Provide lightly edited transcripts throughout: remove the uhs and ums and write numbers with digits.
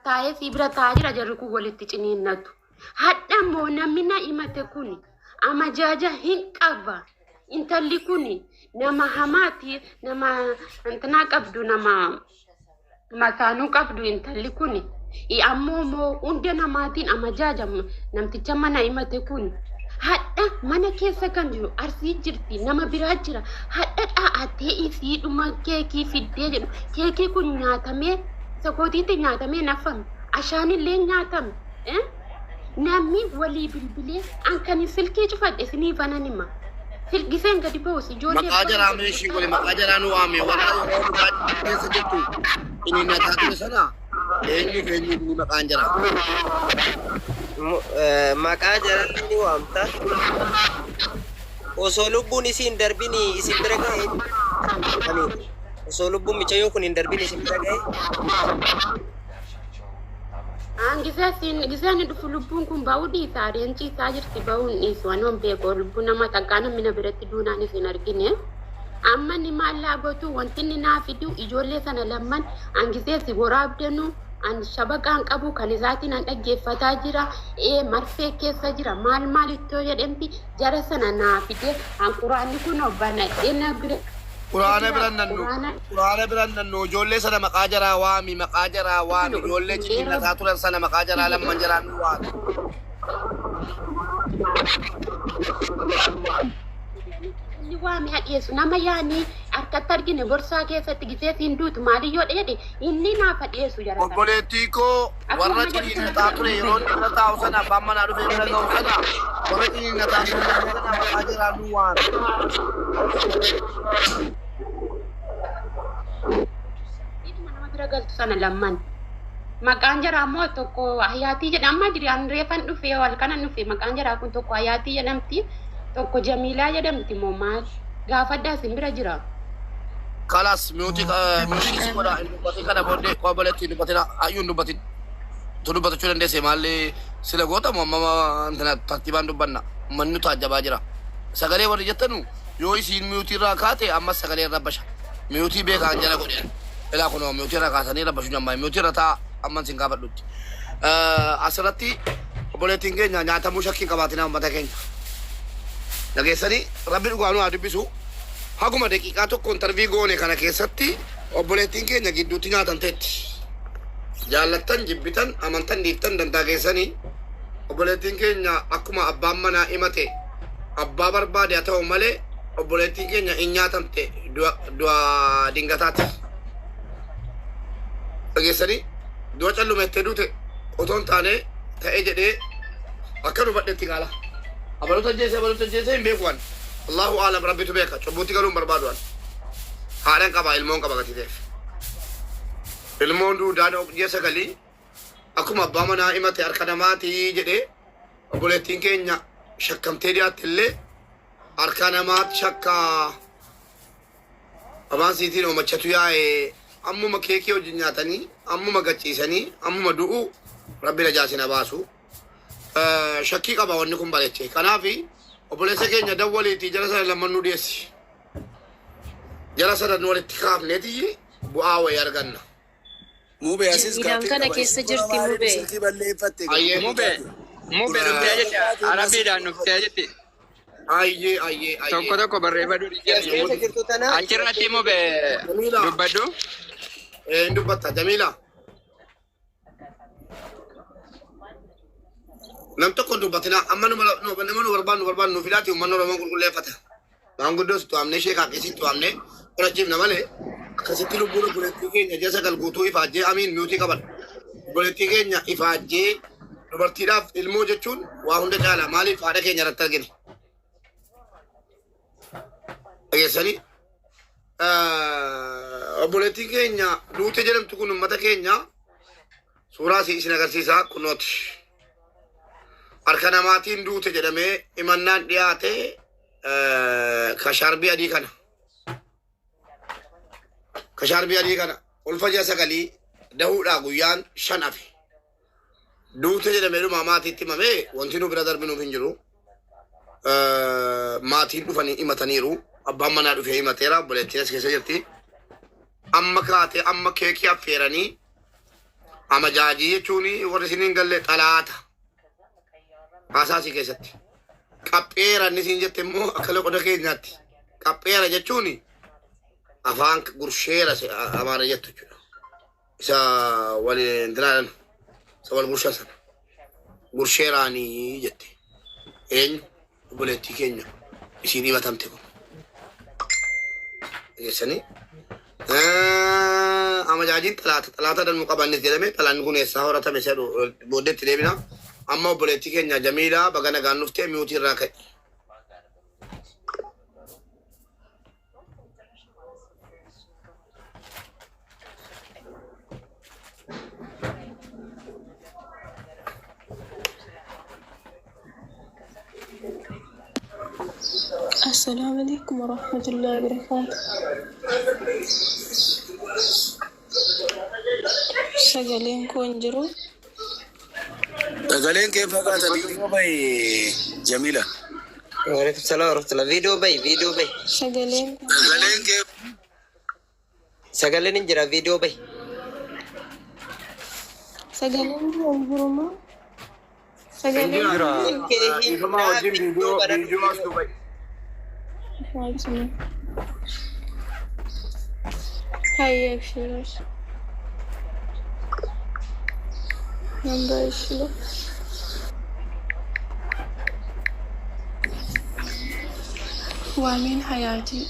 taa'ee si bira taa'aa jira jarri kun walitti ciniinnatu. Hadha immoo namni na himate kun amajaaja hin qaba. Intalli kun nama hamaati nama antanaa qabdu nama mataanuu qabdu intalli kun. Ammoo hunda namaatiin amajaaja namticha mana himate kun. Hadha mana keessa kan jiru arsii jirti nama biraa jira. Hadha dhaatee isii dhuma keekii fiddee jedhu keekii kun nyaatamee sakootiitti nyaatamee nafame ashaanillee nyaatame. Namni walii bilbilee ankani silkii cufadhe isinii bananima. Silkiseen gadi ba'us ijoollee. Maqaa jaraa meeshii wali maqaa jaraa nu waame walaa keessa jirtu inni nyataa ture sana eenyu maqaan jaraa. Maqaa jaraa ni waamta. Osoo lubbuun isin darbini isin bira ga'e. Osoo lubbuun michayyoo kun hin darbini isin bira ga'e. Gisaan dhufu lubbuun kun ba'uu dhiisaa adeemsisaa jirti ba'uun dhiisu waan beekoo lubbuu nama xaqqaa namni biratti duunaan isin argine. Amma ni maallaa gootu wanti inni naa fidu ijoollee sana lamman angiseessi waraabdanu an shabaqaan qabu kan isaatiin an dhaggeeffataa jira. Marfee keessa jira maal ittoo jedhamti jara sana naa fide an quraanni kun obbana dheena bira. Quraana biran nannu ijoollee sana maqaa jaraa waami ijoollee ciniinnataa turan sana maqaa jaraa lamman jaraa nu waami. Inni waami hadheessu nama yaani harkatti argine gorsaa keessatti giseetiin duutu maaliyyoo dheedhe inni naaf hadheessu jara. Obboleettii koo warra ciniinnataa ture yeroo inni irra taa'u sana abbaan manaa dhufee bira ga'u sana warra ciniinnataa sana maqaa jaraa nu waami. Galtu sana lamman maqaan jaraa immoo tokko Hayaatii jedhama diriyaan reefan dhufee wal kanan dhufee maqaan jaraa kun tokko Hayaatii jedhamti tokko Jamiilaa jedhamti moo maal gaafadhaa isin bira jira. Kalas miuti godha dubbate kana booddee qoboletti dubbatena ayyuun dubbatin tu dubbatachuu dandeesse maallee sila goota moo amma antana tartiibaan dubbanna mannu taajjabaa jira sagalee warri jettanu yoo isiin miutii irraa kaate ammas sagalee irra basha miutii beekaan jala godhe. Ela kono miutii irraa kaasanii irra bashu jammaa miutii irra taa amman sin gaafadhutti. Asirratti obboleettiin keenya nyaatamuu shakkiin qabaatina uummata keenya. Dhageessanii rabbi dhugaanuu haa dubbisu. Haguma daqiiqaa tokko intarvii goone kana keessatti obboleettiin keenya gidduutti nyaatamteetti. Jaallattan jibbitan amantan dhiiftan dandaa keessanii obboleettiin keenya akkuma abbaan manaa himate abbaa barbaade haa ta'u malee obboleettiin keenya hin nyaatamte du'a dingataati. Dhageessanii du'a callumettee duute otoon taane ta'ee jedhee akka nu badheetti gaala. Abaluuta jeesee hin beekuwan. Allahu aalam rabbitu beeka cubbuutti galuun barbaaduwan. Haadhan qaba ilmoon qaba gati ta'eef. Ilmoon duudaan jeessa galii akkuma abbaa manaa himate harka namaatii jedhee obboleettiin keenya shakkamtee dhiyaatte illee harka namaatti shakkaa abaan siitiin oomachatu yaa'ee ammuma keekii wajjin nyaatanii ammuma gachiisanii ammuma du'u rabbi najaasina baasu shakkii qaba wanni kun bareeche kanaafi obboleessa keenya dawwaliitii jara sana lamman nu dhiyeessi jara sana nu walitti kaafneetii bu'aa wayii arganna. Mube asis kana keessa jirti mube dhuftee jette arabiidhaan dhuftee jette. Ayyee. Tokko barreeffadhu achirratti mube dubbadhu. Dubbatta Jamiila. Nam tokko dubbatina amma nu barbaannu nu fidaati uummanni Oromoo qulqulleeffata. Maanguddoos tu'amnee sheekaa keessatti tu'amnee qorachiifna malee akkasitti lubbuun obboleettii keenya jasa galguutuu ifaajjee amiin miutii qaban. Obboleettii keenya ifaajjee dubartiidhaaf ilmoo jechuun waa hunda caala maaliif haadha keenya irratti argine. Dhageessanii obboleettiin keenya duute jedhamtu kun uummata keenya suuraa isin agarsiisaa kunooti. Harka namaatiin duute jedhamee himannaan dhiyaate kashaarbii adii kana. Kashaarbii adii kana ulfa ji'a sagalii dahuudhaa guyyaan 5 hafe. Duute jedhamee dhuma maatiitti himamee wanti nu bira darbinuuf hin jiru. Maatiin dhufanii himataniiru. Abbaan manaa dhufee himateera obboleettiin as keessa jirti. Amma kaatee amma keekii affeeranii Ama jaajii jechuun warri isiniin galle xalaata. Asaasii keessatti. Qapheera inni siin jette immoo akka loqoda keenyaatti. Qapheera jechuun afaan gursheera amaara jettu jechuudha. Isa waliin diraanan isa wal gurshaa sana. Gursheeraanii jette. Eenyu obboleettii keenya isiin himatamte kun. Dhageessanii? Ama jaajiin xalaata danuu qabannis jedhame xalaanni kun eessaa horatame jedhu booddeetti deebina. Amma obboleettii keenya Jamiilaa baga nagaan dhuftee mi'uutii irraa ka'e. السلام عليكم ورحمة الله وبركاته. سجلين كونجرو. Sagaleen kee fakkaata viidiyoo bayi Jamila. Waalaikum salaam warahmatullah. Viidiyoo bayi. سجلين. Sagaleen kee. Sagaleen hin jira viidiyoo bayi. سجلين كونجرو ما. سجلين. Ifama wajjin viidiyoo as dubai. هاي أبشرش. نباشله. وامين حياتي.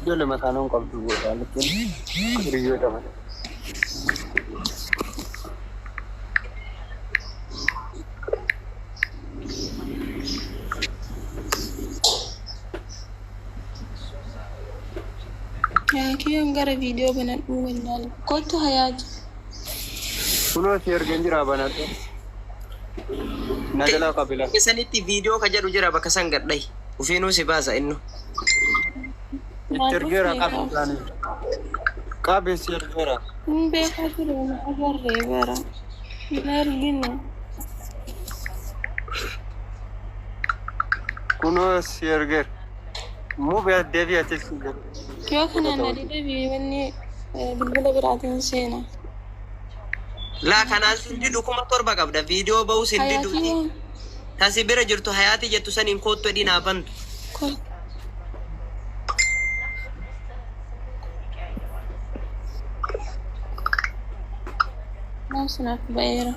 Ijoollee mataanoo hin qabdu goota lukkiin hiriyoota malee. Kiyoon gara viidiyoo banadhuu wallaalu. Kottu hayaati. Kunoo si ergeen jira banadhu. Na jalaa qabila. Isanitti viidiyoo ka jedhu jira bakka san gadhai. Ufiinuu si baasa innu. Itti ergeera qabu isaanii. Qabe si ergeera. Hin beekaa ture na agarree bara. Hin arginu. Kunoo si ergeera. Muu bee deebii ati si jedhu. Yoo kanaan deebii wanni bilbila biraatiin seena. Laa kanaan sindidu kuma torba qabda viidiyoo bahuu sindiduuti. Tasi bira jirtu hayaati jettu saniin koottu edhiin haabantu. Naasinaaf ba'eera.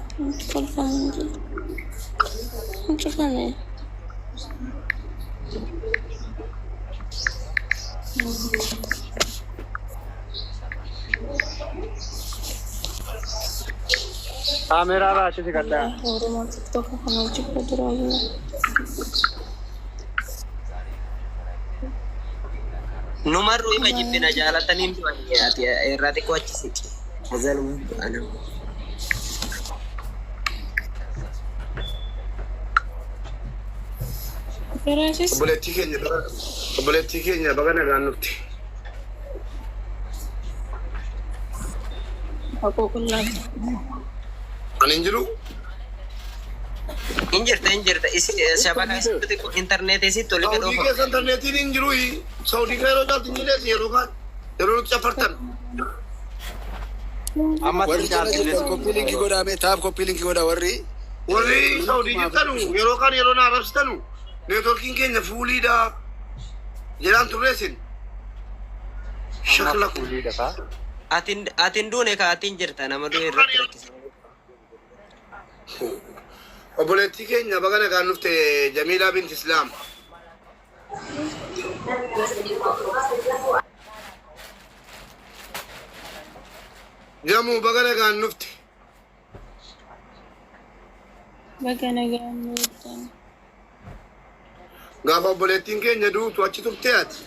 Hin cufame. Kaameraa baate si gaddaa. Oromoo tiktoka kana hojjechaa jira. Numarru ima jibbina jaalataniin du'anii ati irraa xiqqoo achi siqi. Azaluma du'ana. Firaasis Obboleettii keenya baga nagaan dhufte. haqoo qullaatti. Ani hin jiru. Injirta. Shabaka isitti internet isitti oli Saudii kedhoo. keessa internetiin hin jiru. Saudii keessa yeroo caalti hin jireessi yeroo nuti cafartan. Amma Warri jala koppii linkii godhame taap koppii linkii godha warri Warri Saudii jirtanu yeroo kaan yeroo na arrabsitanu neetworkiin keenya fuuliidha jedhaan turreessin. Shakla kun. Atin duune ka atin jirta nama du'e irratti rakkisa. Obboleettii keenya baga nagaan dhufte Jamiilaa binti Islaam. Jamuu baga nagaan dhufte. Baga nagaan dhufte. Gaafa obboleettiin keenya duutu achi turte ati.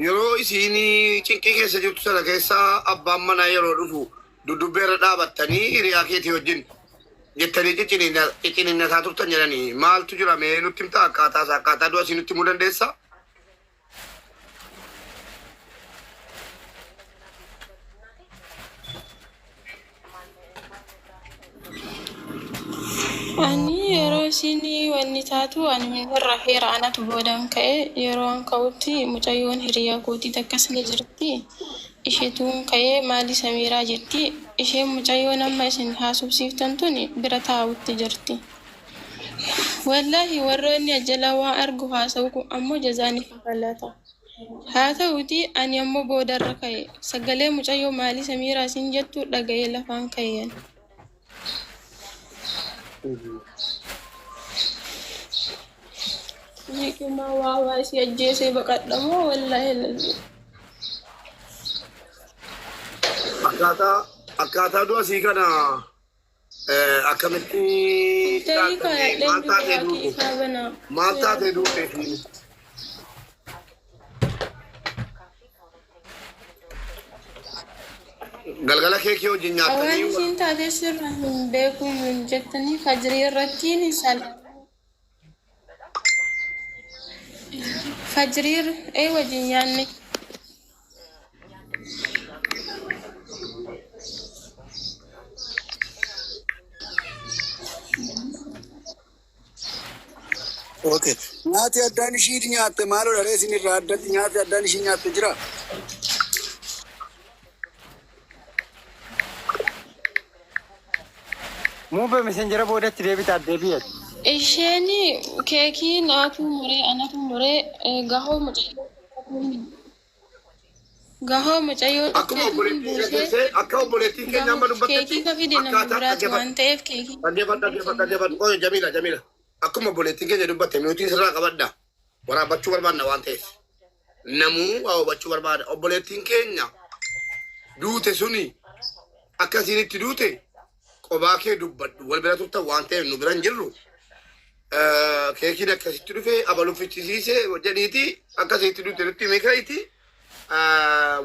Yeroo isiin cinqii keessa jirtu sana keessa abbaan manaa yeroo dhufu dudubbeerra dhaabattanii hiriyaa keetii wajjin jettanii ciccininna isaa turtan jedhanii maaltu jira mee nutti himta akkaataa du'a isin nutti himuu dandeessaa? Ani yeroo isin wanni taatu ani irra heera anatu boodan ka'e yeroo an ka'utti mucayyoon hiriyaa kootii takkas ni jirti. Isheetuun ka'ee maali Samiiraa jetti. Isheen mucayyoon amma isin haasofsiiftan tun bira taa'utti jirti. Wallaahi warroonni ajjalaa waan argu haasa'u kun ammoo jazaani kafalata. Haa ta'uti ani ammoo boodarra ka'e sagalee mucayyoo maali Samiiraa isin jettu dhaga'ee lafaan ka'een. Hikima waa si ajjeesee baqadhamoo wallaahi lallu. Akkaataa du'a sii kana akkamitti maal taatee duute? Galgala keekii wajjin nyaattanii waan isin taatee sirra hin beeku jettanii fajrii irrattiin fajrii wajjin nyaanne. Okay. Nyaati addaan ishii nyaatte maaloo dharee isin irraa addatti nyaati addaan ishii nyaatte jira? Muumbe messenjera boodatti deebitaa deebi'eet. Isheen keekii naatu muree anatu muree gahoo mucayyoo akkuma obboleettiin keenya amma dubbattetti keekii kafide nama biraati waan ta'eef keekii. Dhaggeeffadhu qoyo Jamiila. Akkuma obboleettiin keenya dubbatte nuti sirraa qabadda. Waraabbachuu barbaadna waan ta'eef. Namuu waa hubachuu barbaada. Obboleettiin keenya duute suni akkasiinitti duute qobaa kee dubbadhu wal bira turtan waan ta'eef nu biran jirru. Keekiin akkasitti dhufe abaluun fichisiise jedhiiti akkasitti duute nutti meeqaiti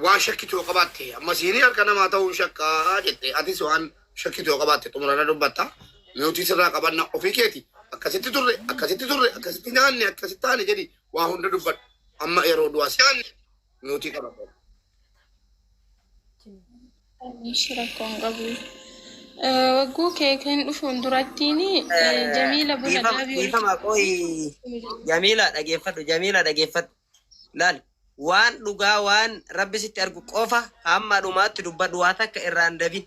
waan shakkitoo qabaatte amma siinii harka namaa ta'uun shakkaa jette atis waan shakkitoo qabaatte xumurana dubbatta nuti sirraa qabanna ofii keeti. Akkasitti turre akkasitti nyaanne akkasitti taane jedhi waa hunda dubbadhu amma yeroo du'aas nyaanne nuti qabadha. Rakkoon qabu. Wagguu keekiin dhufuun durattiin Jamiila buna dhaabii. Dhiifama qoyi Jamiila dhageeffadhu. Laal waan dhugaa waan rabbi sitti argu qofa hamma dhumaatti dubbadhu waa takka irraan dabin.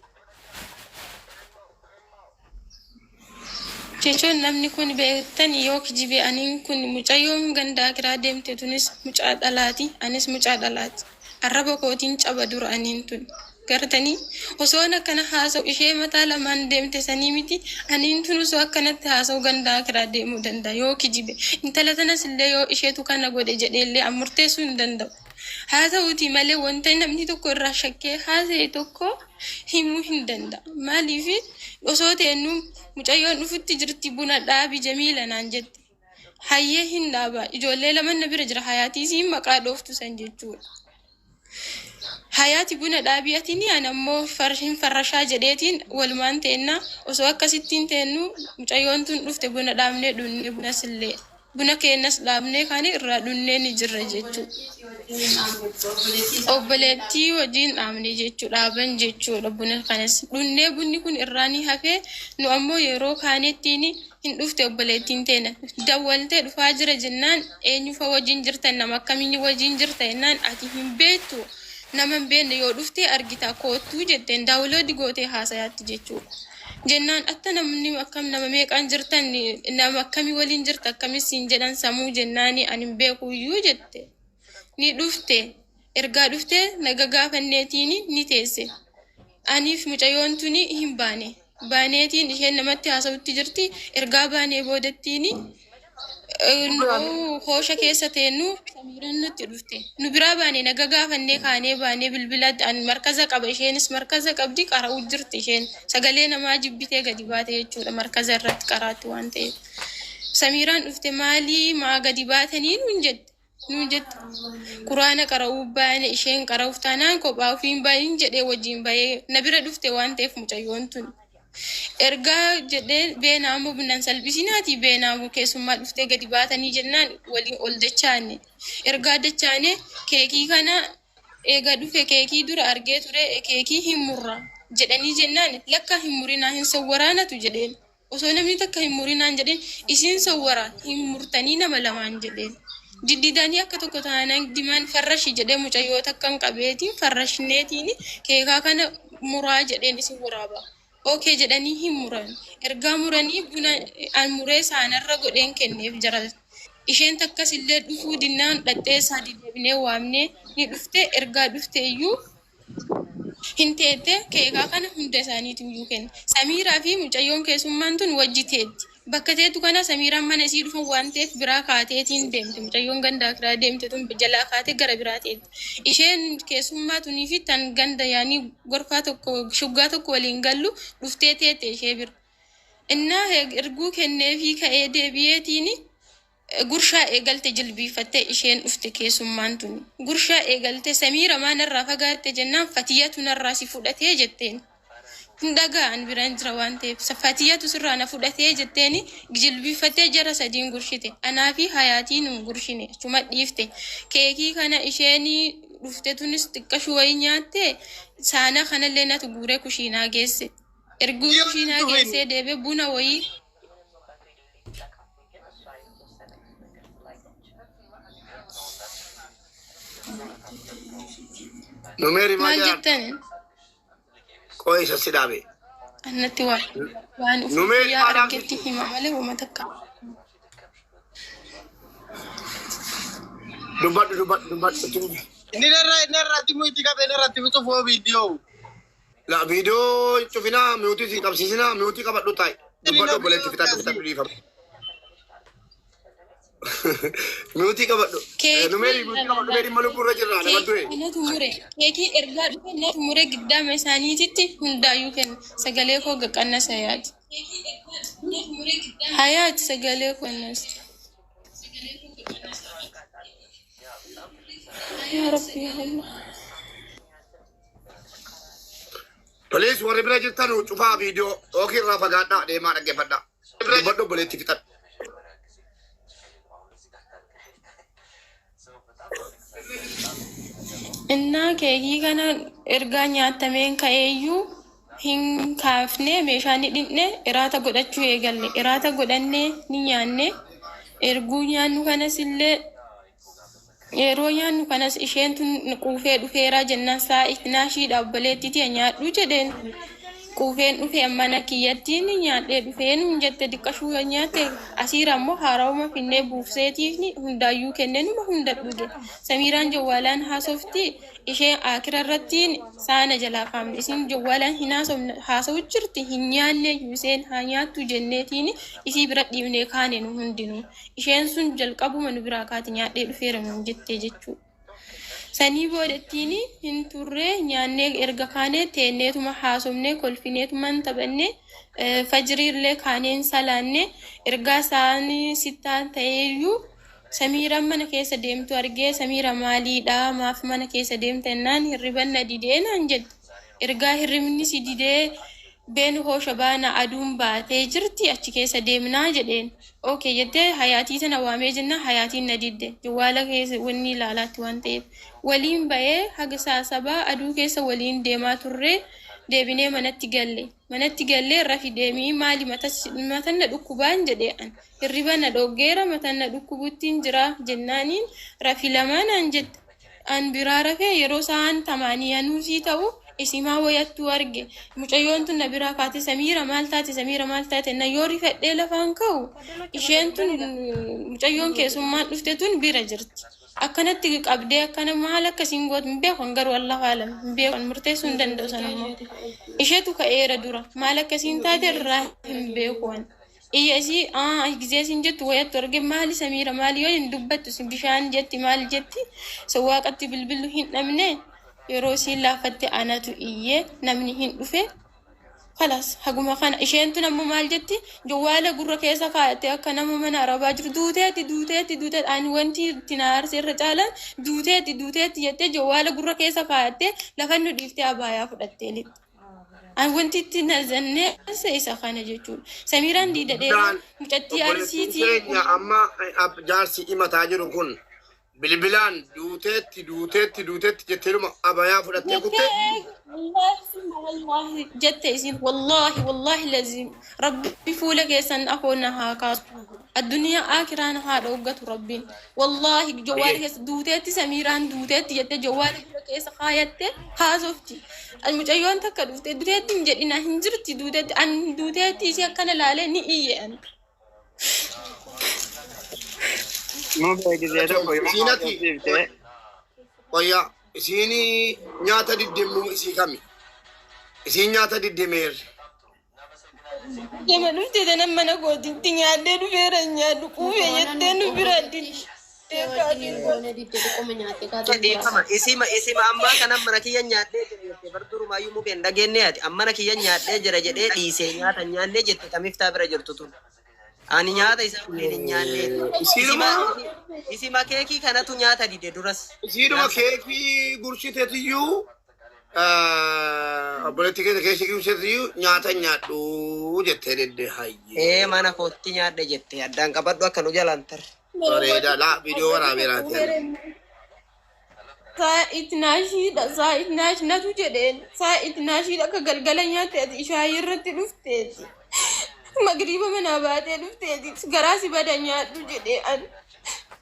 Jechuun namni kun beektan yoo kijibe aniin kun mucayyoon gandaa kiraa deemte tunis mucaa dhalaati anis mucaa dhalaati. Arraba kootiin caba dura aniin tun. Gartanii osoo akkana haasa'u ishee mataa lamaan deemte sanii miti aniin tun osoo akkanatti haasa'u gandaa kiraa deemuu danda'a yoo kijibe intala tanas illee yoo isheetu kana godhe jedheellee murteessuu hin danda'u. Haa ta'uuti malee wanta namni tokko irraa shakkee haasa'e tokko himuu hin danda'a. Maaliif osoo ta'ennu mucayyoon dhufutti jirti buna dhaabi Jamiila naan jette. Hayyee hin dhaabaa ijoollee lama na bira jira hayaatii siin maqaa dhooftu san jechuudha. Hayaati buna dhaabii atini an ammoo farrashaa jedheetiin walumaan ta'enna osoo akkasittiin ta'ennu mucayyoon tun dhufte buna dhaabnee dhunnee bunas illee buna keenyas dhaabnee kan irraa dhunnee ni jirra jechuudha. Obboleettii wajjin dhaabnee jechuudha dhaaban jechuudha buna kanas dhunnee bunni kun irraa ni hafee nu ammoo yeroo kaanettiin hin dhufte obboleettiin teena dawwaltee dhufaa jira jennaan eenyufa wajjin jirtan nama akkamiin wajjin jirta jennaan ati hin beektu. Nama beenne yoo dhufte argita kootu jetteen daawuloodi gootee haasayaatti jechuudha. Jennaan atta namni akkam nama meeqaan jirtan nama akkamii waliin jirta akkamis siin jedhan samuu jennaani ani hin beekuyyuu jette. Ni dhufte ergaa dhufte naga gaafanneetiin ni teesse. Aniif mucayyoon tuni hin baane. Baaneetiin isheen namatti haasawutti jirti ergaa baanee boodattiin hoosha keessa teennu Samiiraan nutti dhufte. Nu biraa baane naga gaafannee kaanee baanee bilbila markaza qaba isheenis markaza qabdi qara'u jirti isheen sagalee namaa jibbitee gadi baate jechuudha markaza irratti qaraatti waan ta'eef. Samiiraan dhufte maalii maa gadi baatanii nuun jette. Quraana qara'uu baane isheen qara'uuf taanaan kophaa ofiin baay'in jedhee wajjin bahee na bira dhufte waan ta'eef mucayyoon tun. Ergaa jedhee beenaamu bunan salbisinaati beenaamu keessummaa dhuftee gadi baatanii jennaan waliin ol dachaane. Ergaa dachaane keekii kana eega dhufe keekii dura argee ture keekii hin murra jedhanii jennaan lakka hin murinaa hin sawwaraanatu jedheen. Osoo namni takka hin murinaan jedheen isiin sawwaraa hin murtanii nama lamaan jedheen. Diddidanii akka tokko taanaan dimaan farrashi jedhee mucayyoo takkan qabeetiin farrashneetiin keekaa kana muraa jedheen isin waraaba. Okay jedhanii hin muran. Ergaa muranii buna almuree saanarra godheen kenneef jara. Isheen takkas illee dhufuu dinnaan dhattee isaa deebinee waamnee ni dhufte ergaa dhufte iyyuu hin teette keekaa kana hunda isaaniitu iyyuu kenna. Samiiraa fi mucayyoon keessummaan tun wajji teetti. Bakka teettu kana Samiiraan mana isii dhufan waan ta'eef biraa kaateetiin deemte. Mucayyoon gandaa biraa deemte tun jalaa kaatee gara biraa teetti. Isheen keessummaa tunii fi tan ganda yaanii gorfaa tokko shuggaa tokko waliin gallu dhuftee teette ishee bira. Innaa erguu kenneefii ka'ee deebi'eetiin gurshaa eegalte jilbiifattee isheen dhufte keessummaan tuni. Gurshaa eegalte Samiira maanarraa fagaatte jennaan Fatiyatu narraa si fudhatee jetteen. Ndagaan biraan jira waan ta'eef Fatiyatu sirraa na fudhatee jetteeni jilbiifattee jara sadiin gurshite. Anaa fi Hayaatiin gurshine achuma dhiifte. Keekii kana isheen dhufte tunis xiqqashuu wayii nyaatte saana kanallee natu guuree kushiinaa geesse. Erguu kushiinaa geessee deebee buna wayii Numeri maal maal jettan? Qoy isa sidaabe. Annatti waan Numeri uffiyaa maal argetti hima malee uma takka. Dubbadhu. Inni narraa timuu itti qabee narratti bitufoo viidiyoo. La video cufina miuti si qabsiisina miuti qabadhu ta'i. Dubbadhu boleetti fitadhu dhiifama. Miuti qabadhu. Numeri malu burra jirra nama dure. Natu mure keekii ergaa dhufe natu mure giddaama isaaniititti hundaayyuu kenna sagalee koo gaqqannas hayaati. Hayaati sagalee koo annas. Yaa Rabbi yaa Allah. Police warri bira jirtan cufaa video okii irraa fagaadhaa deemaa dhaggeeffadhaa. Dubbadhu boleetti fitadhu. Innaa keekii kana ergaa nyaatameen ka'eeyyuu hin kaafne meeshaa ni dhidhne iraata godhachuu eegalle. Iraata godhannee ni nyaanne erguu nyaannu kanas illee yeroo nyaannu kanas isheen tun quufee dhufeeraa jennaan saa itnaashii dhaabboleetti nyaadhu jedheen. Quufeen dhufee mana kiyyattiin nyaadhee dhufeen jette diqqashuu nyaatte asiira ammoo haarawuma finnee buufseetiif hundaayyuu kennenuma hunda dhuge. Samiiraan jawwaalaan haasofti isheen akira irrattiin saana jalaa kaamne isin jawwaalaan hin haasa'u jirti hin nyaanne Yuseen haa nyaattu jenneetiin isii bira dhiibnee kaane nu hundinuu. Isheen sun jalqabuma nu biraa kaati nyaadhee dhufeera nu jettee jechuudha. Sanii boodettiin hin turre nyaannee erga kaanee teenneetuma haasofnee kolfineetumaan taphannee fajriillee kaaneen salaanne ergaa isaanii sittaan ta'eeyyuu Samiiraan mana keessa deemtu argee Samiira maaliidha maaf mana keessa deemta jennaan hirribanna didee naan jedhe. Ergaa hirribni si didee been hoosha baana aduun baatee jirti achi keessa deemnaa jedheen. Okay jettee Hayaatii tana waamee jenna Hayaatiin na didde. Jawwaala keessa wanni ilaalaatti waan ta'eef. Waliin ba'ee haga saasabaa aduu keessa waliin deemaa turre deebinee manatti galle. Manatti gallee rafi deemii maali matanna dhukkubaan jedheen. Hirriba na dhoggeera matanna dhukkubuttiin jira jennaaniin rafi lamaanaan jette. An biraa rafee yeroo sa'aan tamaaniyanuusii ta'u isimaa wayattuu arge. Mucayyoon tun na biraa kaate Samiira maal taate na yoo rifadhee lafaan ka'u isheen tun mucayyoon keessummaan dhufte tun bira jirti. Akkanatti qabdee akkana maal akkasiin gootu hin beekan garuu Allah alam hin beekan murteessuu hin danda'u sanammoo. Isheetu ka'eera dura maal akkasiin taate irraa hin beekuwan. Iyya isii gizee siin jettu wayattu arge maali Samiira maali yoo hin dubbattu bishaan jetti maal jetti sawwaaqatti bilbillu hin dhabne yeroo siin laafatte anatu iyyee namni hin dhufe. Kalas haguma kana isheen tun ammoo maal jetti jawwaala gurra keessa kaa'atte akka nama mana arabaa jiru duuteetti ani wanti itti na aarse irra caalaan duuteetti jettee jawwaala gurra keessa kaa'atte lafa nu dhiiftee abaayaa fudhattee lixxe. wanti itti nazannee isa kana jechuudha. Samiiraan diidadheera mucattii arsiitii. Amma jaarsi himataa jiru kun bilbilaan duuteetti jetteeruma abayaa fudhattee kuttee. والله جت يسين والله لازم ربي فولك يسن أخونا هاكاس الدنيا آخران هذا وقت ربي والله جوالك دوتات سميران دوتات جت جوالك كيس خايت هازوفتي المجيون تكدوت دوتات جدنا هنجرت دوتات أن دوتات يسيا كان لالني إيه أنا ما بيجي زيادة سيناتي ويا سيني نياتا ديدمو سي كامي سي نياتا ديدمير جمال تدنا من أقول تنيا دين فيرنيا دكوفي يدين فيرادين isima amma kana mana kiyya nyaadhee jette barduru maayyuu mubeen dhageenye ati amma kiyya nyaadhee jira jedhee dhiisee nyaata nyaannee jette kamiftaa bira jirtu tun ani nyaata isa kunneen nyaannee isima keekii kanatu nyaata dide duras isiiduma keekii gurshiteetiyyuu obboleetti keessa gurshiteetiyyuu nyaata nyaadhu jettee dedde hayye mana kootti nyaadhe jette addaan qabadhu akka nu jalaan tar bareeda laa viidiyoo waraaberaati سائد ناشي نتو جدين سائد ناشي لك قلقلن ياتي شاير رتلفتي مغربا من اباتي لفتي غراسي بدنيا جدين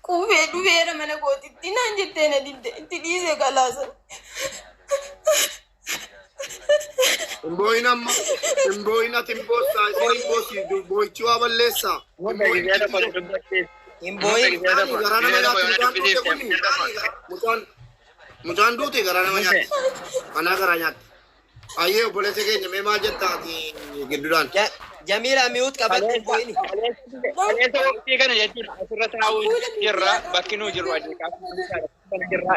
كوفي دوفير من قوتي تنان جتنا تديسه خلاص Imboina timbosa imbosi boichua balesa mutan dute garana manyat ana garanyat aye bolese ke nyame ma jetta ti gidudan Jamila miut qabatte boyni Aleessa waqtii kana jechuudha asirra taa'uu jirra bakki nuu jiru ajjeekaa jirra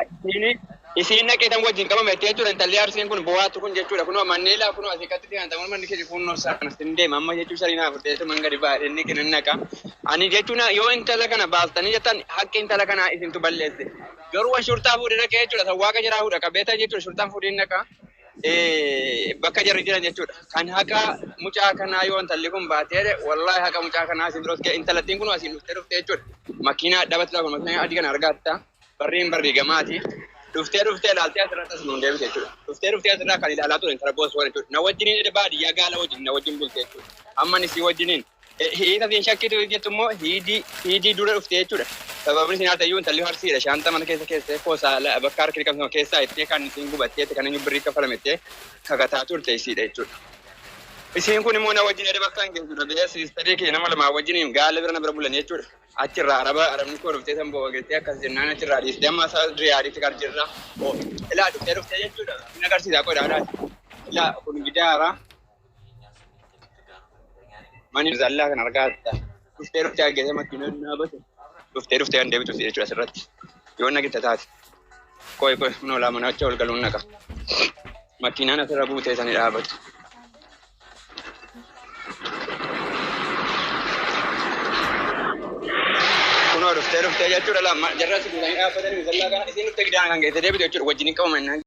isiin naqeetan wajjin qabame jechuudha intalli arsiin kun bu'aatu kun jechuudha kunoo manneelaa kunoo asii qatti kan ta'u manni keessa kunoo saanas hin deema amma jechuu sariinaa fudhate man gadi baadhee inni kennan naqa ani jechuun yoo intala kana baastanii jettan haqqi intala kana isintu balleesse garuu waan shurtaa fuudhee dhaqee jechuudha sawwaaqa jiraa fuudha qabeeta jechuudha shurtaan fuudhee naqa bakka jarri jiran jechuudha kan haqa mucaa kanaa yoo intalli kun baatee wallahi haqa mucaa kanaa isin duras intalattiin kun asiin dhuftee jechuudha makiinaa dhaabbatee kun makiinaa adii kana argatta barrii gamaati dhuftee ilaaltee asirratti as nuun deemte jechuudha dhuftee asirraa kan ilaalaa ture intala boos waan jechuudha na wajjiniin baadiyyaa gaala wajjin na wajjin bulte jechuudha amma nisii wajjiniin hiika siin shakkitu jettu immoo hiidii dura dhuftee jechuudha sababni isin haa ta'eyyuu intalli harsiidha shaanta mana keessa koosaa bakka harki dhiqamsuma keessaa ittee kan isiin gubattee kan inni birrii kafalamettee kakataa turte isiidha jechuudha. Isiin kun immoo na wajjin edda bakka hin geessuudha biyya siistarii kee nama lamaa wajjiniin gaala bira na bira bulan jechuudha. Achirraa arabni koo dhuftee san boogettee akkas jennaan achirraa dhiistee amma isaa riyaadiitti kan jirra. Ilaa dhuftee jechuudha. Inni agarsiisaa qodaadhaati. Ilaa kun gidaara. Mani zallaa kan argaa jirta. Dhuftee argeessee makiinaa dhaabate. Dhuftee kan deebitu jechuudha asirratti. Yoo nagitta taate. Koi kunoo lama nacha ol galuun naqa. Makiinaan asirra buutee sanii dhaabatu. Kunoo dhuftee jechuudha lama jarra si buutanii dhaabbatanii zallaa kana isiin dhuftee gidaan kan geesse deebitu jechuudha wajjin hin qabaman.